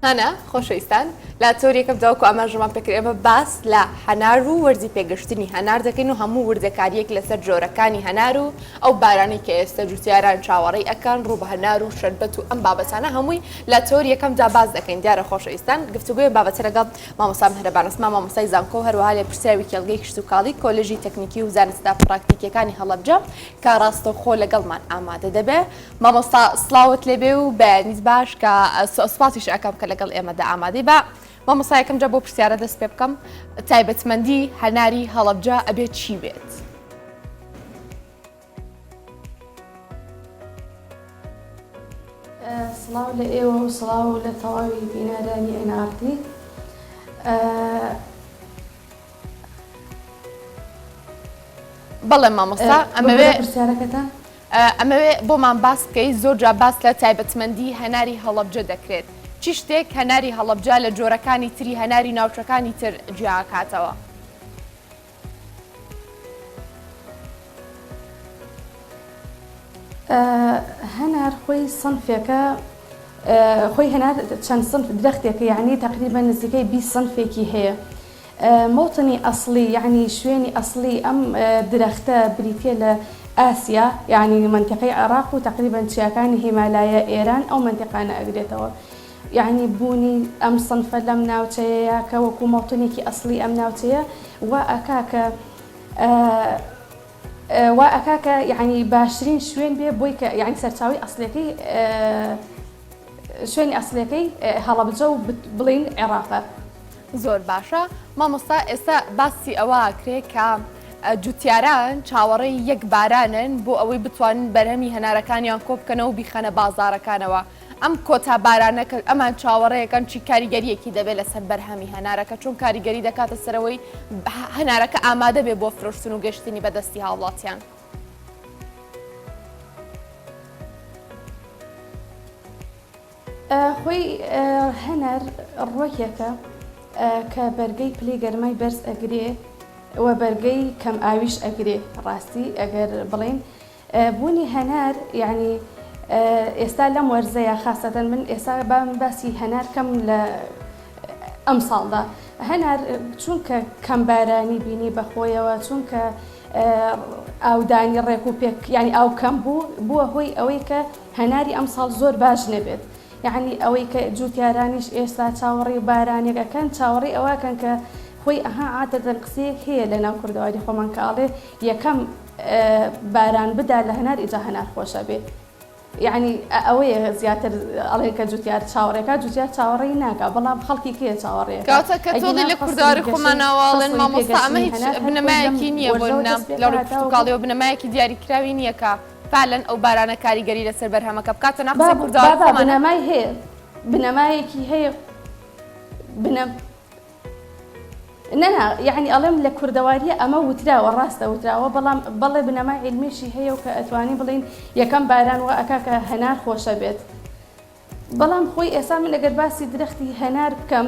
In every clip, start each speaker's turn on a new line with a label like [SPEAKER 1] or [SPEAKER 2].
[SPEAKER 1] هەنا خۆشەویستان لا تۆریەکەم داوکو ئاماژەمان پێکرد ئێمە باس لە هەنار و وەرزی پێگەشتنی هەنار دەکەین و هەموو وردەکاریەک لەسەر جۆرەکانی هەنار و ئەو بارانی کە ئێستا جوتیاران چاوەڕێی ئەکەن ڕوو بە هەنار و شەربەت و ئەم بابەتانە هەمووی لە تۆریەکەمدا باز دەکەین دیارە خۆشەویستان گفتوگوی بابەتە لەگەڵ مامۆستا هەرەبانسما مامۆستای زانکۆ هەروەها لێ پرسیاوی کێڵگەی کشت و کاڵی کۆلێژی تەکنیکی و زانستدا پراکتیکیەکانی هەڵەبجە کە ڕاستەوخۆ لەگەڵمان ئامادە دەبێ مامۆستا سڵاوت لێبێ و بەنیز باش کە سوپاسیش ئەکەم کە لەگەڵ ئێمەدا ئامادەی بە مامۆستایەکەم جا بۆ پرسیارە دەست پێ بکەم تایبەتمەندی هەناری هەڵەبجە ئەبێت چی بێت؟
[SPEAKER 2] سڵاو لە ئێوە و سڵاو لە تەواوی بینەرانی ئێنارتی
[SPEAKER 1] بەڵێ مامۆستا ئەمەوێ
[SPEAKER 2] پرسیارەکەتان
[SPEAKER 1] ئەمەوێ بۆمان باس بکەی زۆر جا باس لە تایبەتمەندی هەناری هەڵەبجە دەکرێت چی شتێک هەناری هەڵەبجە لە جۆرەکانی تری هەناری ناوچەکانی تر جیاکاتەوە؟
[SPEAKER 2] هەنار خۆی سنفێکە خۆی هەنار چەند سنف درەختێکە یعنی تقریبا نزیکەی 20 سنفێکی هەیە موتنی ئەسلی یعنی شوێنی ئەسلی ئەم درەختە بریتە لە ئاسیا یعنی منطقەی عێراق و تقریبا چیاکانی هیمالایە ئێران ئەو منطقانە ئەگرێتەوە یعنی بوونی ئەم سنفە لەم ناوچەیە کە وەکو موتنێکی ئەسلی ئەم ناوچەیە وا ئەکاکە یعنی باشترین شوێن بێ بۆی کە یعنی سەرچاوی ئەسلەکەی شوێنی ئەسلەکەی هەڵەبجە و بڵین عێراقە
[SPEAKER 1] زۆر باشە مامۆستا ئێستا باسی ئەوە کرێ کە جوتیاران چاوەڕێی یەک بارانن بۆ ئەوەی بتوانن بەرهەمی هەنارەکانیان کۆ بکەنەوە و بیخەنە بازارەکانەوە ئەم کۆتا بارانەکە ئەمان چاوەڕێیەکەن چی کاریگەریەکی دەبێت لەسەر بەرهەمی هەنارەکە چون کاریگەری دەکاتە سەرەوەی هەنارەکە ئامادە بێ بۆ فرۆشتن و گەشتنی بەدەستی هاوڵاتیان
[SPEAKER 2] خۆی هەنار ڕۆکێکە کە بەرگەی پلەی گەرمای بەرز ئەگرێ و بەرگەی کەم ئاویش ئەگرێ ڕاستی ئەگەر بڵێن بوونی هەنار یعنی ئێستا لەم وەرزەیە خاستەن من ئێستا باسی هەنار کەم لە ئەم ساڵدا هەنار چونکە کەم بارانی بینی بەخۆیەوە چونکە ئاودانی ڕێک و پێک ینی ئاو کەم بووە هۆی ئەوەی کە هەناری ئەم ساڵ زۆر باش نەبێت یعنی ئەوەی کە جوتیارانیش ئێستا چاوەڕێی بارانێکەکەن چاوەڕێی ئەوەکەن کە خۆی ئەها عادەتەن قسەیەک هەیە لە ناو کوردەواری خۆمان کاڵێ یەکەم باران بدا لە هەنار ئیجا هەنار خۆشە بێت یعنی ئەوەیە زیاتر ئەڵێن کە جوتیار چاوەڕێکە جوتیار چاوەڕێی ناکە بەڵام خەڵکی کێ چاوەڕێک
[SPEAKER 1] کاتە کە تۆڵی لە کورداری خۆمانەواڵن مامۆستا ئەمە هیچ بنەمایەکی نییە بۆ لە ڕووکاڵیەوە بنەمایەکی دیاریکراوی نییە کە فعلەن ئەو بارانە کاریگەری لەسەر بەرهەمەکە بکاتە ناقسەی کورداری خۆمان
[SPEAKER 2] بنەمای هەیە بنەمایەکی هەیە نەنا یعنی ئەڵێم لە کوردەواریە ئەمە وتراوە ڕاستە وتراوە بەڵام بەڵێ بنەمای علمیشی هەیە و کە ئەتوانی بڵین یەکەم باران وە ئەکاکە هەنار خۆشە بێت بەڵام خۆی ئێستا من ئەگەر باسی درەختی هەنار بکەم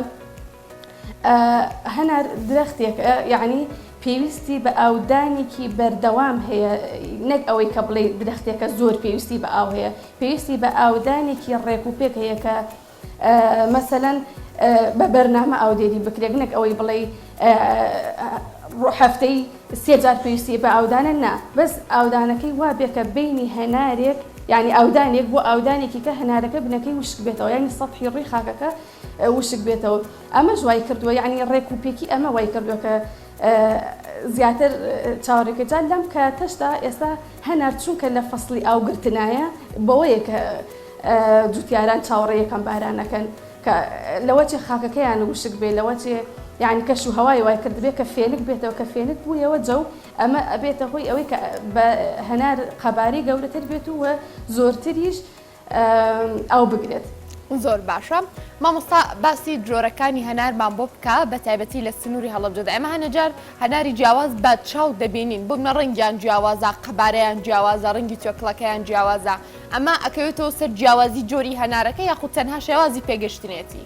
[SPEAKER 2] هەنار درەختێک یعنی پێویستی بە ئاودانێکی بەردەوام هەیە نەک ئەوەی کە بڵێ درەختێکە زۆر پێویستی بە ئاو هەیە پێویستی بە ئاودانێکی ڕێک و پێک هەیە کە مەسەلەن بە بەرنامە ئاودێری بکرێت نەک ئەوەی بڵێ هەفتەی سێ جار پێویستی بە ئاودانە نا بەس ئاودانەکەی وا بێکە بینی هەنارێک یعنی ئاودانێک بۆ ئاودانێکی کە هەنارەکە بنەکەی وشک بێتەوە یعنی سەطحی ڕووی خاکەکە وشک بێتەوە ئەمەش وای کردووە یعنی ڕێک و پێکی ئەمە وای کردووە کە زیاتر چاوەڕێکەجان لەم کە تەشتا ئێستا هەنار چونکە لە فەسڵی ئاوگرتنایە بەوەیە کە جوتیاران چاوەڕێ یەکەم بارانەکەن کە لەوەچێ خاکەکەیان وشک بێ لەوەچێ یعنی کەش و هەوای وای کرد بێ کە فێنک بێتەوە کە فێنک بوویەوە جەو ئەمە ئەبێتە هۆی ئەوەی کە بە هەنار قەباری گەورەتر بێت و زۆرتریش ئەو بگرێت
[SPEAKER 1] زۆر باشە مامۆستا باسی جۆرەکانی هەنارمان بۆ بکە بە تایبەتی لە سنووری هەڵەبجەدا ئەمە هەنەجار هەناری جیاواز بە چاو دەبینین بۆ منە ڕەنگیان جیاوازە قەبارەیان جیاوازە ڕەنگی تۆکڵەکەیان جیاوازە ئەمە ئەکەوێتەوە سەر جیاوازی جۆری هەنارەکە یاخود تەنها شێوازی پێگەشتنێتی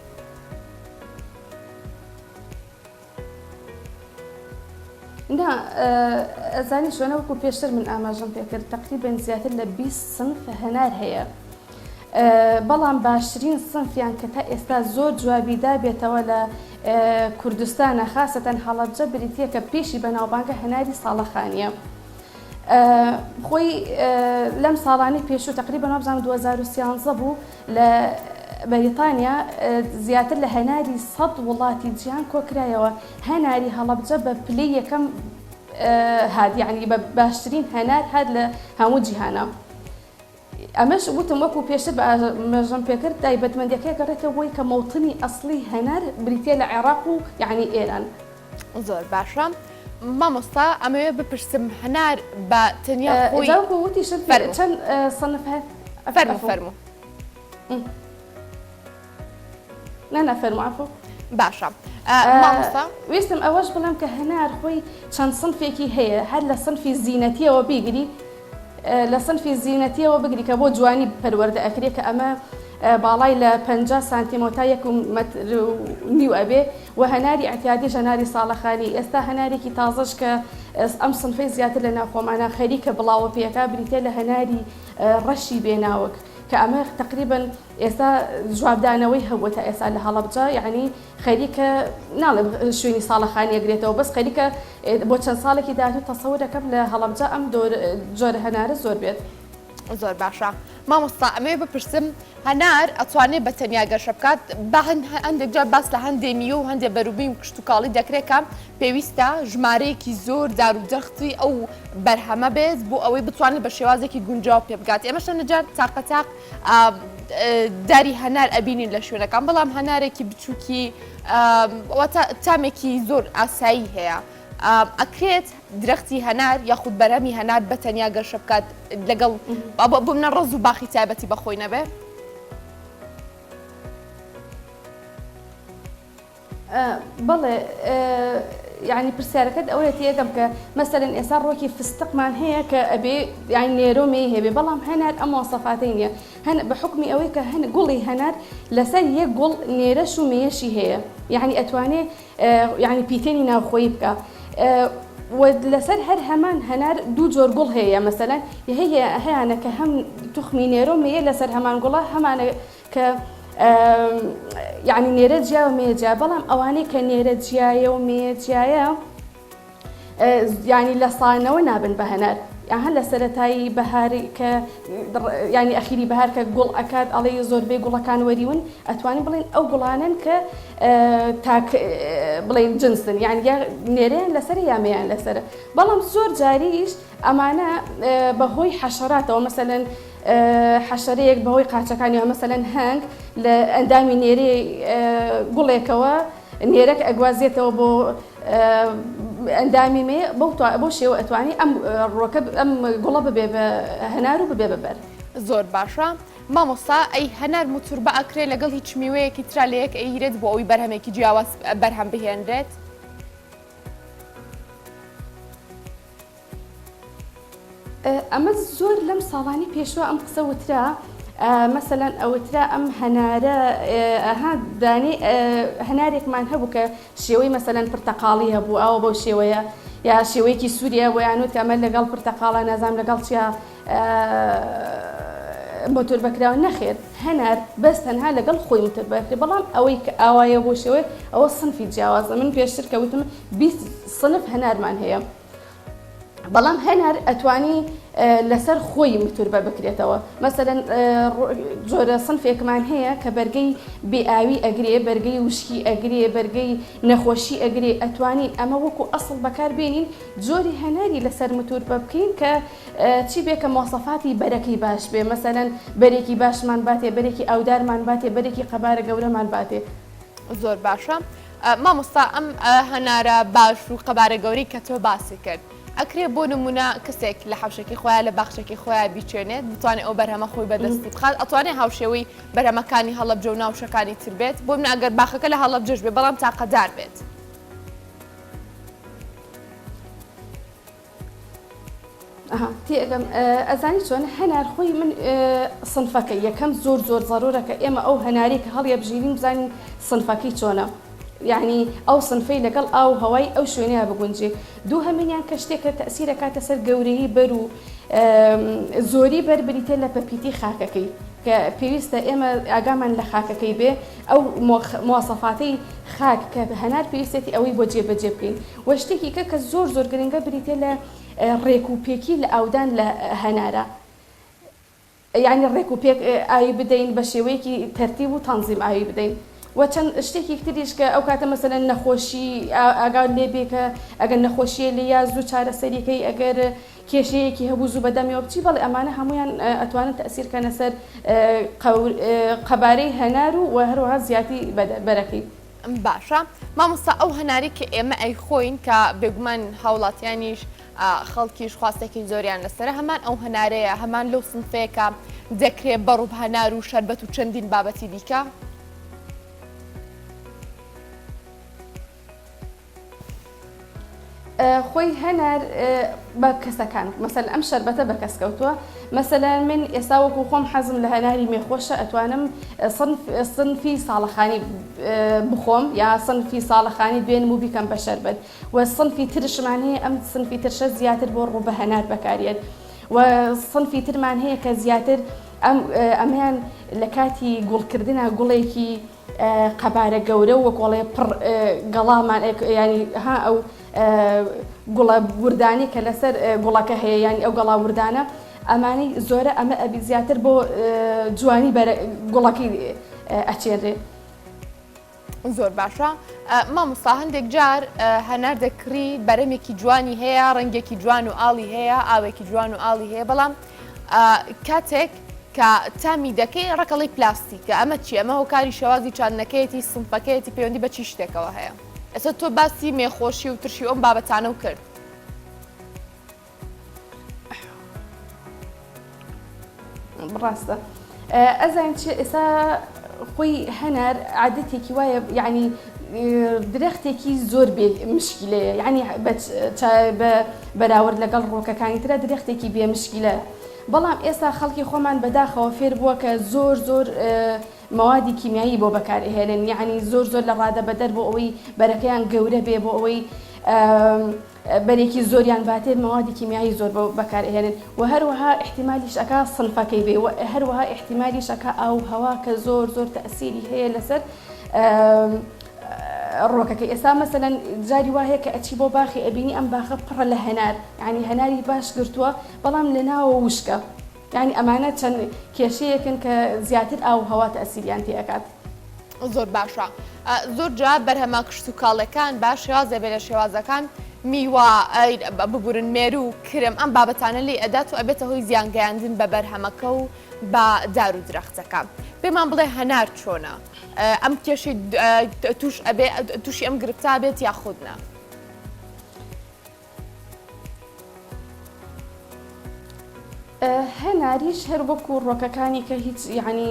[SPEAKER 2] نا ئەزانی شوێنە وەکو پێشتر من ئاماژەم پێکرد تقریبا زیاتر لە 20 سنف هەنار هەیە بەڵام باشترین سنفیان کە تا ئێستا زۆر جوابیدا بێتەوە لە کوردستانە خاصەتەن هەڵەبجە بریتە کە پێشی بەناوبانگە هەناری ساڵەخانیە. خۆی لەم ساڵانی پێشوو تقریبا بزانم 2013 بوو لە بەریتانیا زیاتر لە هەناری 100 وڵاتی جیهان کۆکرایەوە هەناری هەڵەبجە بە پلەی یەکەم هات یعنی بە باشترین هەنار هات لە هەموو جیهانە. ئەمەش وتم وەکو پێشتر مەژەم پێکرد تایبەتمەندیەکەی گەڕێتەوە بۆی کە مەوتنی ئەسڵی هەنار بریتە لە عێراق و یعنی ئێران.
[SPEAKER 1] زۆر باشە. مامۆستا ئەمەوێ بپرسم هەنار بە تەنیا خۆی
[SPEAKER 2] وتی چەند سنف هەیە؟
[SPEAKER 1] فەرموو.
[SPEAKER 2] فەرموو عەفو.
[SPEAKER 1] باشە. مامۆستا
[SPEAKER 2] ویستم ئەوەش بڵێم کە هەنار خۆی چەند سنفێکی هەیە هەر لە سنفی زینەتیەوە بیگری لە سنفی زینەتیەوە بگری کە بۆ جوانی پەروەردە ئەکرێت کە ئەمە باڵای لە 50 سانتیمۆ تا 1.5 مەتر ئەبێ و هەناری ئەعتیادی هەناری ساڵەخانی ئێستا هەنارێکی تازەش کە ئەم سنفەی زیاتر لە ناوخۆمانە خەریکە بڵاوە پێەکە بریتێ لە هەناری ڕەشی بێناوک کە ئەمە تقریبا ئێستا جوابدانەوەی هەبووە تا ئێستا لە هەڵەبجە یعنی خەریکە ناڵێ شوێنی ساڵەخانی ئەگرێتەوە بەس خەریکە بۆ چەند ساڵێکی داهاتوو تەسەوور دەکەم لە هەڵەبجە ئەم جۆرە هەنارە زۆر بێت.
[SPEAKER 1] زۆر باشە. مامۆستا ئەمەوێ بپرسم هەنار ئەتوانێت بە تەنیا گەشە بکات بە هەندێک جار باس لە هەندێک میوە و هەندێک بەروبی و کشت و کاڵی دەکرێت کە پێویستە ژمارەیەکی زۆر دار و دەختی ئەو بەرهەمە بێت بۆ ئەوەی بتوانێت بە شێوازێکی گونجاو پێ بگات. ئێمەش نەجار تاقەتاق داری هەنار ئەبینین لە شوێنەکان بەڵام هەنارێکی بچووکی تامێکی زۆر ئاسایی هەیە. ئەکرێت درەختی هەنار یاخود بەرەمی هەنار بە تەنیا گەشە بکات لەگەڵ بۆ منە ڕز و باخی تایبەتی بەخۆی نەبێ؟
[SPEAKER 2] بەڵێ یعنی پرسیارەکەت ئەوەیە یەکەم کە مەسەلەن ئێستا ڕۆکی فستقمان هەیە کە ئەبێ یعنی نێرۆمێ هەبێ بەڵام هەنار ئەم وەسەفاتەی نییە بە حکمی ئەوەی کە گوڵی هەنار لەسەر یەک گوڵ نێرەش و مێشی هەیە یعنی ئەتوانێ یعنی پیتێنی ناوخۆیی بکە. لەسەر هەر هەمان هەنار دوو جۆر گوڵ هەیە مەسەلەن هەیەە کە هەم توخمی نێرۆمەیە لەسەر هەمان گوڵە هەمانە کە یعنی نێرە جیا و مێجیا بەڵام ئەوانەی کە نێرە جیایە و مێجیایە یعنی لە ساڵنەوە نابن بە هەنار هەر لە سەرەتایی بەهاری کە ینی ئەخیری بەهار کە گوڵ ئەکات ئەڵێ زۆربەی گوڵەکان وەریون ئەتوانین بڵێن ئەو گوڵانن کە بڵێن جنسن یعنی نێرەیان لەسەر یامەیان لەسرە بەڵام زۆر جاریش ئەمانە بەهۆی حەشەراتەوە مەسەلەن حەشەرەیەک بەهۆی قاچەکانیەوە مەسەلەن هەنگ لە ئەندامی نێرەی گوڵێکەوە نێرەک ئەگوازێتەوە بۆ ئەندامی مێ بۆ شێوە ئەتوانی ئەم گوڵە ببێ بە هەنار و ببێ بەبەر.
[SPEAKER 1] زۆر باشە. مامۆستا ئەی هەنار موتوربە ئەکرێت لەگەڵ هیچ میوەیەکی ترا لە یەک ئەیرێت بۆ ئەوی بەرهەمێکی جیاواز بەرهەم بهێنرێت؟
[SPEAKER 2] ئەمە زۆر لەم ساڵانی پێشوە ئەم قسە وترا مەسەلەن ئەوترا ئەم هەنارە دانی هەنارێکمان هەبوو کە شێوەی مەسەلەن پرتەقاڵی هەبوو ئەوە بەو شێوەیە یا شێوەیەکی سووریا بۆ یانوت ئەمە لەگەڵ پرتەقاڵە نازام لەگەڵ چیا مۆتۆر بەکراوە نەخێت هەنار بەس تەنها لەگەڵ خۆی مۆتۆر بەکرێت بەڵام ئەوەی کە ئاوایە بۆ شێوەیە ئەوە سنفی جیاوازە من پێشتر کەوتم 20 سنف هەنارمان هەیە بەڵام هەنار ئەتوانی لەسەر خۆی متوربە بکرێتەوە مەسەلەن جۆرە سنفێکمان هەیە کە بەرگەی بێئاوی ئەگرێ بەرگەی وشکی ئەگرێ بەرگەی نەخۆشی ئەگرێ ئەتوانین ئەمە وەکو ئەسڵ بەکاربێنین جۆری هەناری لەسەر متوربە بکەین کە چی بێ کە مۆسەفاتی بەرەکەی باش بێ مەسەلەن بەرێکی باشمان باتێ بەرێکی ئەودارمان باتێ بەرێکی قەبارە گەورەمان باتێ.
[SPEAKER 1] زۆر باشە. مامۆستا ئەم هەنارە باش و قەبارە گەورەی کە تۆ باسی کرد ئەکرێ بۆ نمونە کەسێک لە حەوشێکی خۆیان لە باخچێکی خۆیان بیچێنێت بتوانێت ئەو بەرهەمە خۆی بەدەستی بخات ئەتوانێت هاوشێوەی بەرهەمەکانی هەڵەبجە و ناوشەکانی تر بێت بۆ من ئەگەر باخەکە لە هەڵەبجەش بێ بەڵام تاقەدار بێت.
[SPEAKER 2] تێگەم ئەزانی چۆن هەنار خۆی من سنفەکە یەکەم زۆر زۆر ضرورەکە ئێمە ئەو هەناری کە هەڵیە بژینین بزانین سنفەکەی چۆنە یعنی ئەو سنفەی لەگەڵ ئاو هەوای ئەو شوێنەیە بگونجێ دوو هەمینیان کە شتێکە تەسیرە کاتە سەر گەورەی بەر و زۆری بەربریتە لە پەپیتی خاکەکەی کە پێویستە ئێمە ئاگامان لە خاکەکەی بێ ئەو مواصفاتی خاک کە هەنار پێویستێتی ئەوەی بۆ جێبەجێ بکەین وە شتێکی کە زۆر گرنگە بریتێ لە ڕێک و پێکی لە ئاودان لە هەنارە یعنی ڕێک و پێک ئاوی بدەین بە شێوەیەکی تەرتیب و تەنزیم ئاوی بدەین و چەند شتێکی تریش کە ئەو کاتە مەسەلەن نەخۆشی ئاگا لێبێ کە ئەگەر نەخۆشیە لە یا زوو چارەسەریەکەی ئەگەر کێشەیەکی هەبوو زوو بەدەمیەوە بچی بەڵێ ئەمانە هەمویان ئەتوانن تەسیرکەنە سەر قەبارەی هەنار و هەروەها زیاتی بەرەکەی.
[SPEAKER 1] باشە مامۆستا ئەو هەناری کە ئێمە ئەیخۆین کە بێگومان هاوڵاتیانیش خەڵکیش خواستێکی زۆریان لەسرە هەمان ئەو هەنارەیە هەمان لەو سنفەیەکە دەکرێت بەڕووب هەنار و شەربەت و چەندین بابەتی دیکە.
[SPEAKER 2] خۆی هەنار بە کەسەکان مەسەل ئەم شەربەتە بە کەسکەوتووە مەسەلەن من ئێستا وەکو خۆم حەزم لە هەناری مێخۆشە ئەتوانم سنفی ساڵەخانی بخۆم یا سنفی ساڵەخانی بێنم و بیکەم بە شەربەت و سنفی ترشمان هەیە ئەم سنفی ترشە زیاتر بۆ ڕوو بە هەنار بەکارێت و سنفی ترمان هەیە کە زیاتر ئەمیان لە کاتی گوڵکردنە گوڵێکی قەبارە گەورە و وەکۆڵێ پڕ گەڵامان ینی ها ئەو گوڵە وردانی کە لەسەر گوڵەکە هەیە ینی ئەو گەڵا وردانە ئەمانی زۆرە ئەمە ئەبی زیاتر بۆ جوانی گوڵەکەی ئەچێرێ.
[SPEAKER 1] زۆر باشە مامۆستا هەندێک جار هەنار دەکڕی بەرەمێکی جوانی هەیە ڕەنگێکی جوان و ئاڵی هەیە ئاوێکی جوان و ئاڵی هەیە بەڵام کاتێک کە تامی دەکەی ڕقەڵی پلاستیکە ئەمە چی ئەمە هۆکاری شێوازی چاندنەکەیەتی سنفەکەیەتی پەیوەندی بە چی شتێکەوە هەیە ئێستا تۆ باسی مێخۆشی و ترشی ئەم بابەتانە و کرد.
[SPEAKER 2] ڕاستە ئەزان چی ئێستا خۆی هەنار عادەتێکی وایە یعنی درەختێکی زۆر بێ مشکلەیە یعنی بەراورد لەگەڵ ڕۆکەکانی ترە درەختێکی بێ مشکلە بەڵام ئێستا خەڵکی خۆمان بەداخەوە فێر بووە کە زۆر موادی کیمیایی بۆ بەکارهێنن یعنی زۆر لە ڕادە بەدەر بۆ ئەوەی بەرەکەیان گەورە بێ بۆ ئەوەی بەرێکی زۆریان باتێت موادی کیمیایی زۆر بەکارهێنن و هەروەها احتیمالیش ئەکا سنفەکەی بێ و هەروەها احتیمالیش ئەکا ئاو هەوا کە زۆر تەئسیری هەیە لەسەر ڕۆکەکە ئێستا مەسەلەن جاری وایە کە ئەچی بۆ باخی ئەبینی ئەم باخە پڕە لە هەنار یعنی هەناری باش گرتووە بەڵام لە ناوە وشکە یعنی ئەمانە چەند کێشەیەکن کە زیاتر ئاو هەوا تەئسیریان تێ ئەکات.
[SPEAKER 1] زۆر باشە زۆر جا بەرهەمە کشت و کاڵەکان باش شێوازە بێ لە شێوازەکان میوە ببورن مێرو و کرم ئەم بابەتانە لێ ئەدات و ئەبێتە هۆی زیانگەیاندن بە بەرهەمەکە و بە دار و درەختەکە. پێمان بڵێ هەنار چۆنە ئەم کێشی تووشی ئەم گرفتا بێت یاخودنا.
[SPEAKER 2] هەناریش هەر وەکو ڕۆکەکانی کە هیچ یعنی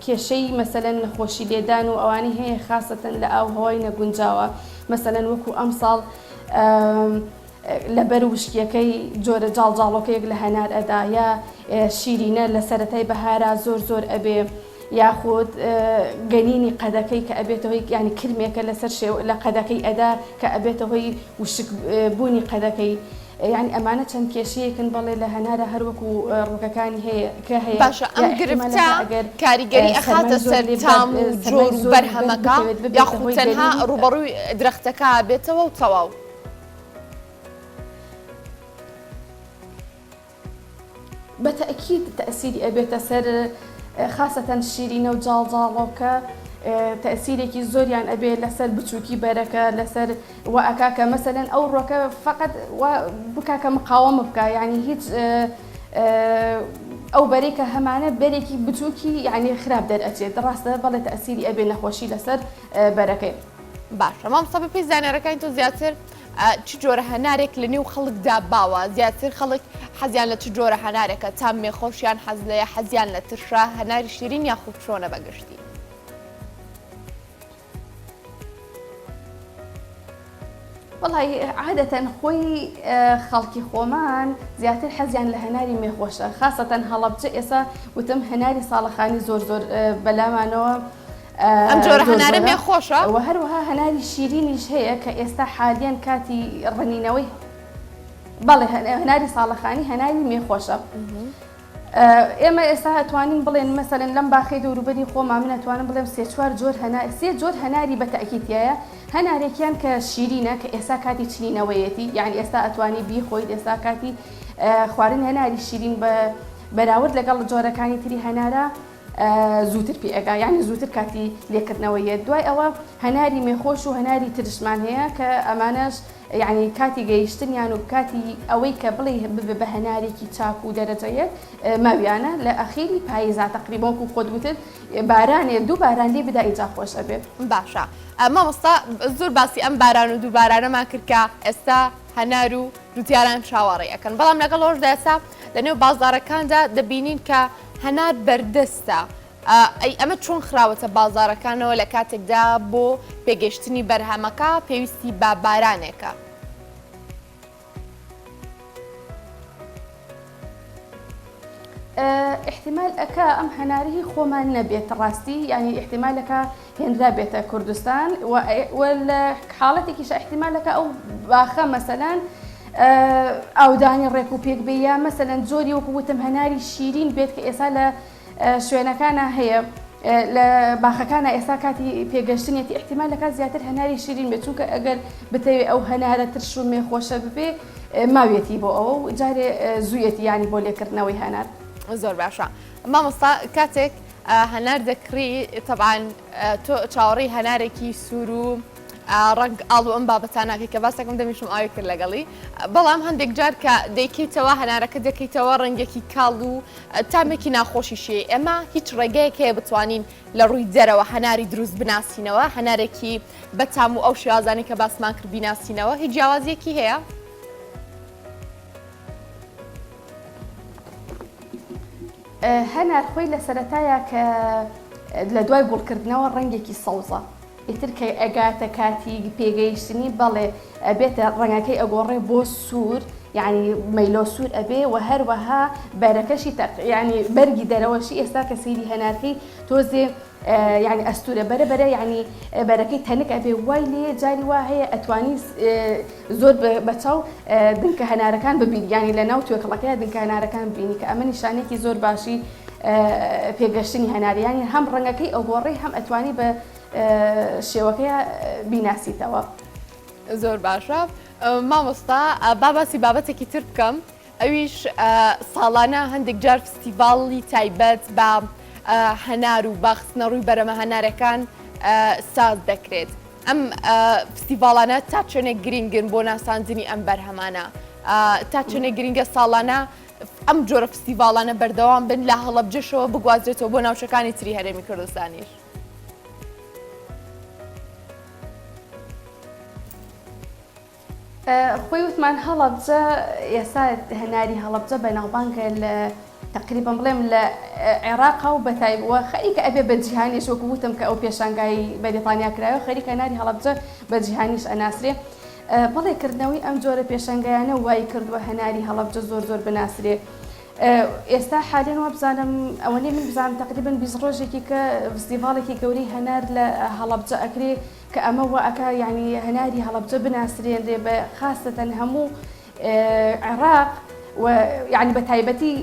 [SPEAKER 2] کێشەی مەسەلەن نەخۆشی لێدان و ئەوانی هەیە خاستەن لە ئاو هەوای نەگونجاوە مەسەلەن وەکو ئەم ساڵ لەبەر وشکیەکەی جۆرە جاڵجاڵۆکەیەک لە هەنار ئەدا یا شیرینە لە سەرەتای بەهارا زۆر ئەبێ یاخود گەنینی قەدەکەی کە ئەبێتەوەی ینی کرمێکە لەسەر لە قەدەکەی ئەدا کە ئەبێتەوەی وشک بوونی قەدەکەی یعنی ئەمانە چەند کێشەیەکن بەڵێ لە هەنارە هەروەکو ڕۆکەکانی هەیە کە هەیە
[SPEAKER 1] باشە ئەم گرفتە کاریگەری ئەخاتە سەر تام و جۆر و بەرهەمەکە یاخود تەنها ڕوبەڕووی درەختەکە بێتەوە و تەواو.
[SPEAKER 2] بەتەئکید تەئسیری ئەبێتە سەر خاصەتەن شیرینە و جاڵجاڵۆکە تأثیرێکی زۆریان ئەبێ لەسەر بچووکی بەرەکە لەسەر وەکاکە مەسەلەن ئەو ڕۆکە فقط بکاکە مقاومە بکە یعنی هیچ ئەو بەرێکە هەمانە بەرێکی بچووکی یعنی خراپ دەرئەچێت ڕاستە بەڵێ تەئسیری ئەبێ نەخۆشی لەسەر بەرەکەی.
[SPEAKER 1] باشە مامۆستا بەپێی زانیاریەکانی تۆ زیاتر چ جۆرە هەنارێک لە نێو خەڵکدا باوە زیاتر خەڵک حەزیان لە چ جۆرە هەنارێکە تا مێخۆشیان حەز لەیە حەزیان لە ترشە هەناری شیرین یاخود چۆنە بەگشتی؟
[SPEAKER 2] وڵی عادەتەن خۆی خەڵکی خۆمان زیاتر حەزیان لە هەناری مێخۆشە خاصەتەن هەڵەبجە ئێستا وتم هەناری ساڵەخانی زۆر بەلامانەوە
[SPEAKER 1] ئەم جۆرە هەنارە مێخۆشە
[SPEAKER 2] و هەروەها هەناری شیرینیش هەیە کە ئێستا حالیان کاتی ڕنینەوەی بەڵێ هەناری ساڵەخانی هەناری مێخۆشە ئێمە ئێستا ئەتوانین بڵێن مەسەلەن لەم باخی دەوروبەری خۆمان من ئەتوانم بڵێم سێ جۆر هەناری بە تەکیتایە هەنارێکیان کە شیرینە کە ئێستا کاتی چنینەوەیەتی یعنی ئێستا ئەتوانی بیخۆیت ئێستا کاتی خواردن هەناری شیرین بە بەراورد لەگەڵ جۆرەکانی تری هەنارە زووتر پێئگا یعنی زووتر کاتی لێکردنەوەیە دوای ئەوە هەناری مێخۆش و هەناری ترشمان هەیە کە ئەمانەش یعنی کاتی گەیشتنیان و کاتی ئەوەی کە بڵێ ببێ بە هەنارێکی چاک و دەرەجەیەک ماویانە لە ئەخیری پاییزا تقریبا و خۆت وتت بارانێ دوو باران لێ بدا ئیجا خۆشە بێت
[SPEAKER 1] باشە مامۆستا زۆر باسی ئەم باران و دوو بارانەمان کرد کە ئێستا هەنار و جوتیاران چاوەڕێ ئەەکەن بەڵام لەگەڵ ئەوەشدا ئێستا لەنێو بازاڕەکاندا دەبینین کە هەنار بەردەستە ئەی ئەمە چۆن خراوەتە بازاڕەکانەوە لە کاتێکدا بۆ پێگەشتنی بەرهەمەکە پێویستی بە بارانێکە
[SPEAKER 2] احتمال ئەکا ئەم هەناری خۆمان نەبێت ڕاستی ینی احتمالەکە هێنرا بێتە کوردستان و لە حاڵەتێکیش احتمالەکە ئەو باخە مەسەلەن ئەودانی ڕێک و پێک بێ یا مەسەلەن جۆری وەکو وتم هەناری شیرین بێت کە ئێستا لە شوێنەکانە هەیە لە باخەکانە ئێستا کاتی پێگەشتنێتی احتمالەکە زیاتر هەناری شیرین بێت چونکە ئەگەر بتەوێت ئەو هەنارە ترش و مێخۆشە ببێ ماوێتی بۆ ئەوە و جارێ زوویەتی ینی بۆ لێکردنەوەی هەنار
[SPEAKER 1] زۆر باشە مامۆستا کاتێک هەنار دەکری تەبعاان تۆ چاوەڕی هەنارێکی سوور و ڕنگ ئاڵ و ئەم بابەتاناکەی کە باسەکەم دەمیشم ئاوی کرد لەگەڵی بەڵام هەندێک جار کە دەیکەیتەوە هەنارەکە دەکەیتەوە ڕەنگێکی کاڵ و تامێکی ناخۆشیشیە ئێمە هیچ ڕێگەیەک هەیە بتوانین لە ڕووی دەرەوە هەناری دروست بناسینەوە هەنارێکی بەتام و ئەو شێوازانی کە باسمان کرد بیناسینەوە هیچ جیاوازیەکی هەیە؟
[SPEAKER 2] هەنار خۆی لە سەرەتایە کە لە دوای گوڵکردنەوە ڕەنگێکی سەوزە ئیتر کە ئەگاتە کاتی پێگەیشتنی بەڵێ ئەبێتە ڕەنگەکەی ئەگۆڕێ بۆ سوور یعنی مەیلۆ سوور ئەبێ و هەروەها بەرەکەشی ینی بەرگی دەرەوەشی ئێستا کە سەیری هەنارکەی تۆزێ یعنی ئەستورە بەرە ینی بەرەکەی تەنک ئەبێ وای لێ جاری وا هەیە ئەتوانی زۆر بەچاو دنکە هەنارەکان ببین ینی لە ناو توێکڵەکەی دنکە هەنارەکان بینی کە ئەمە نیشانێکی زۆر باشی پێگەشتنی هەناریانی هەم ڕەنگەکەی ئەوگۆڕی هەم ئەتوانی بە شێوەکەی بیناسیتەوە
[SPEAKER 1] زۆر باشە مامۆستا باباسی بابەتێکی تر بکەم ئەویش ساڵانە هەندێک جار فستیڤاڵی تایبەت بە هەنار و باخستنە ڕووی بەرەمە هەنارەکان ساز دەکرێت ئەم فستیڤاڵانە تا چۆنێک گرنگن بۆ ناساندنی ئەم بەرهەمانە تا چۆنێک گرنگە ساڵانە ئەم جۆرە فستیڤاڵانە بەردەوام بن لە هەڵەبجەشەوە بگوازرێتەوە بۆ ناوچەکانی تری هەرێمی کوردستانیش
[SPEAKER 2] خۆی وتمان هەڵەبجە ئێستا هەناری هەڵەبجە بەناوبانگە لە تقریبا بڵێم لە عێراقا و بەتایبووە خەریکە ئەبێ بە جیهانیش وەکو وتم کە ئەو پێشانگای بەریتانیا کرایەوە خەریکە هەناری هەڵەبجە بە جیهانیش ئەناسرێ بەڵێکردنەوەی ئەم جۆرە پێشانگایانە وای کردووە هەناری هەڵەبجە زۆر زۆر بناسرێ ئێستا حالێن وە بزانم ئەوەنەی من بزانم تقریبا 20 ڕۆژێکی کە فستیڤاڵێکی گەورەی هەنار لە هەڵەبجە ئەکرێ کە ئەمە وە ئەکا یعنی هەناری هەڵەبجە بناسرێنرێ بە خاستەن هەموو عێراق و یعنی بە تایبەتی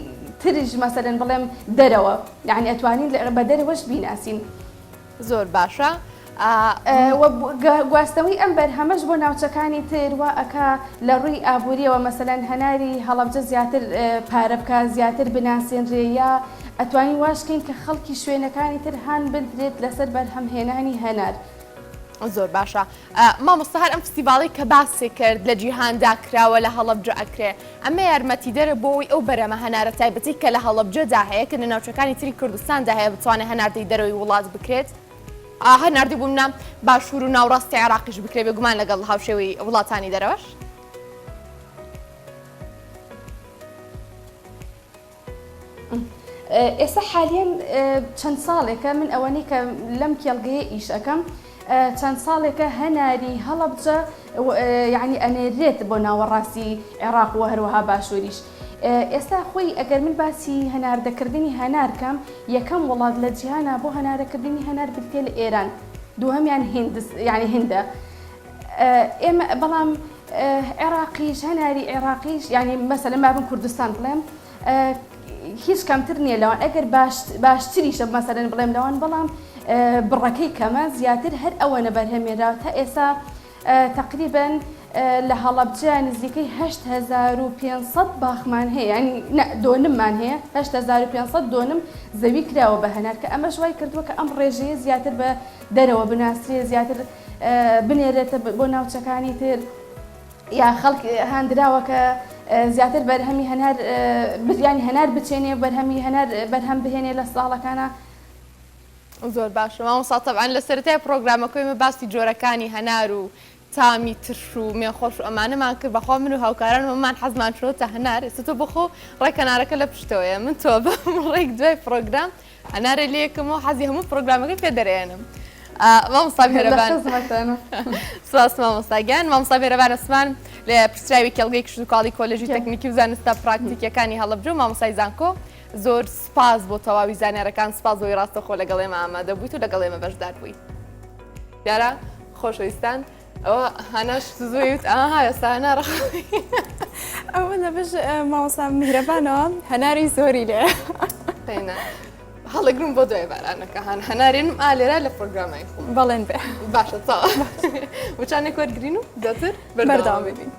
[SPEAKER 2] ترج مەسەلەن بڵێم دەرەوە یعنی ئەتوانین بە دەرەوەش بیناسین
[SPEAKER 1] زۆر باشە
[SPEAKER 2] گواستنەوەی ئەم بەرهەمەش بۆ ناوچەکانی تر وە ئەکا لە ڕووی ئابوووریەوە مەسەلەن هەناری هەڵەبجە زیاتر پارە بکە زیاتر بناسێنرێ یا ئەتوانی واشکەین کە خەڵکی شوێنەکانی تر هەان بدرێت لەسەر بەرهەمهێنانی هەنار
[SPEAKER 1] زۆر باشە مامۆستا هەر ئەم فستیڤاڵی کە باسی کرد لە جیهاندا کراوە لە هەڵەبجە ئەکرێ ئەمە یارمەتیدەرە بۆی ئەو بەرەمە هەنارە تایبەتی کە لە هەڵەبجەدا هەیە کە لە ناوچەکانی تری کوردستاندا هەیە بتوانێت هەناردەی دەرەوەی وڵات بکرێت هەناردی بوومە باشوور و ناوڕاستی عێراقیش بکرێ بێگومان لەگەڵ هاوشێوەی وڵاتانی دەرەوەش
[SPEAKER 2] ئێستا حالیان چەند ساڵێکە من ئەوەنەی کە لەم کێڵگەیە ئیش ئەەکەم چەند ساڵێکە هەناری هەڵەبجە یعنی ئەنێرێت بۆ ناوەڕاستی عێراق و هەروەها باشووریش ئێستا خۆی ئەگەر من باسی هەناردەکردنی هەنارکەم یەکەم وڵات لە جیهانە بۆ هەنارەکردنی هەنار بریتێ لە ئێران دووهەمیان یعنی هێندە ئێمە بەڵام عێراقیش هەناری عێراقیش یعنی مەسەلەن بابن کوردستان بڵێم هیچ کەمتر نییە لەوان ئەگەر باشتریشە مەسەرەن بڵێم لەوان بەڵام بڕەکەی کەمە زیاتر هەر ئەوەنە بەرهەمێنراوە تا ئێستا تقریبا لە هەڵەبجە نزیکەی 8500 باخمان هەیە ینی دۆنممان هەیە 8500 دۆنم زەوی کراوە بە هەنار کە ئەمە شوای کردووە کە ئەم ڕێژەیە زیاتر بە دەرەوە بناسرێ زیاتر بنێرێتە بۆ ناوچەکانی تر یا خەڵک هاندراوە کە زیاتر بەرهەمی هەنار ینی هەنار بچێنێ بەرهەمی هەنار بەرهەم بهێنێ لە ساڵەکانە
[SPEAKER 1] زۆر باشە مامۆستا تەبعاً لە سەرەتای پرۆگرامەکەی باسی جۆرەکانی هەنار و تامی ترش و مێخۆش و ئەمانەمان کرد بەخوا من و هاوکارانمان حەزمان شۆتە هەنار ئێستا تۆ بخۆ ڕێک هەنارەکە لە پشتەوەیە من تۆ بەم ڕێک دوای پرۆگرام هەنارە لێکمەوە حەزی هەموو پرۆگرامەکەی پێ دەرێنم مامۆستا میهرەبان سپاس مامۆستاگیان مامۆستا میهرەبان عوسمان لە پرسراوی کێڵگەی کشت و کاڵی کۆلێژی تەکنیکی و زانستە پراکتیکیەکانی هەڵەبجە و مامۆستای زانکۆ زۆر سپاس بۆ تەواوی زانیارەکان سپاس بۆی ڕاستەخۆ لەگەڵ ئێمە ئامادە بوویت و لەگەڵ ئێمە بەشدار بووی دیارە خۆشەویستان ئەوە هەناش زۆیوت ئاها ئێستا هەنار
[SPEAKER 3] ئەوە لەبەش مامۆستا میهرەبانەوە هەناری زۆری لێ
[SPEAKER 1] هەڵەگرم بۆ دوای بارانەکە هەنارێنم ئالێرا لە پرۆگرامای خۆ
[SPEAKER 3] بەڵێن بێ
[SPEAKER 1] باشە چاوە وچانێک وەرگرین و دواتر
[SPEAKER 3] بەردەوام ببین